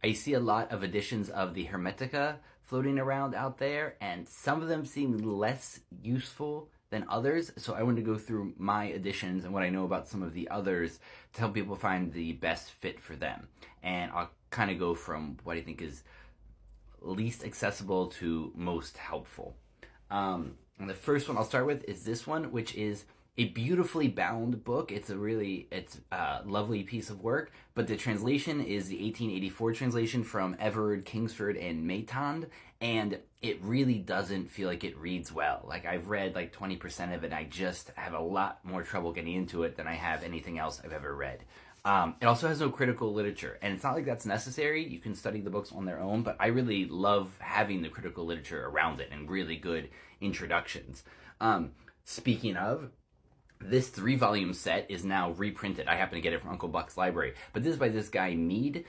I see a lot of editions of the Hermetica floating around out there, and some of them seem less useful than others. So I want to go through my editions and what I know about some of the others to help people find the best fit for them. And I'll kind of go from what I think is least accessible to most helpful. And the first one I'll start with is this one, which is a beautifully bound book. It's a lovely piece of work, but the translation is the 1884 translation from Everard Kingsford and Maitland, and it really doesn't feel like it reads well. Like, I've read like 20% of it, and I just have a lot more trouble getting into it than I have anything else I've ever read. It also has no critical literature, and it's not like that's necessary. You can study the books on their own, but I really love having the critical literature around it and really good introductions. Speaking of, this 3-volume set is now reprinted. I happen to get it from Uncle Buck's library. But this is by this guy, Mead,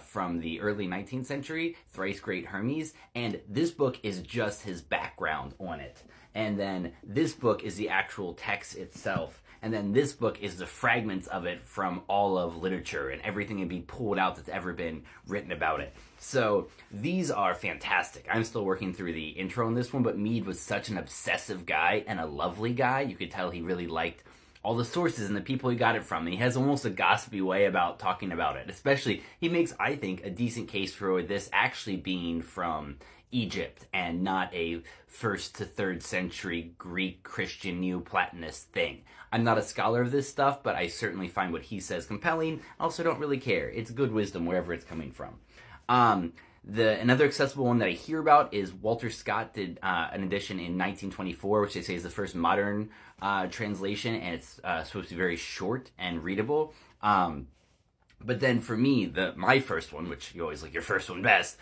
from the early 19th century, Thrice Great Hermes. And this book is just his background on it. And then this book is the actual text itself. And then this book is the fragments of it from all of literature and everything can be pulled out that's ever been written about it. So these are fantastic. I'm still working through the intro on this one, but Mead was such an obsessive guy and a lovely guy. You could tell he really liked all the sources and the people he got it from. And he has almost a gossipy way about talking about it. Especially, he makes, I think, a decent case for this actually being from Egypt and not a 1st to 3rd century Greek Christian Neoplatonist thing. I'm not a scholar of this stuff, but I certainly find what he says compelling. I also don't really care. It's good wisdom wherever it's coming from. Another accessible one that I hear about is Walter Scott did an edition in 1924, which they say is the first modern translation, and it's supposed to be very short and readable. But then for me, my first one, which you always like your first one best,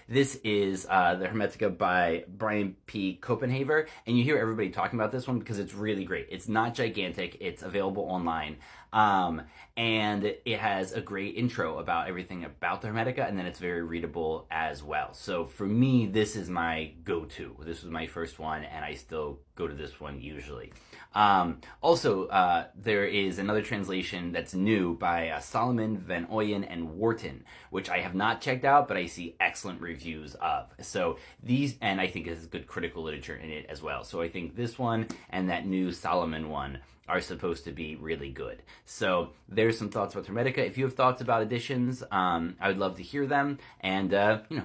this is the Hermetica by Brian P. Copenhaver. And you hear everybody talking about this one because it's really great. It's not gigantic. It's available online. And it has a great intro about everything about the Hermetica, and then it's very readable as well. So for me, this is my go-to. This was my first one, and I still go to this one usually. Also, there is another translation that's new by Solomon, Van Oyen, and Wharton, which I have not checked out, but I see excellent reviews of. So these, and I think there's good critical literature in it as well. So I think this one and that new Solomon one are supposed to be really good. So there's some thoughts about Hermetica. If you have thoughts about editions, I would love to hear them, and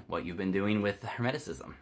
what you've been doing with Hermeticism.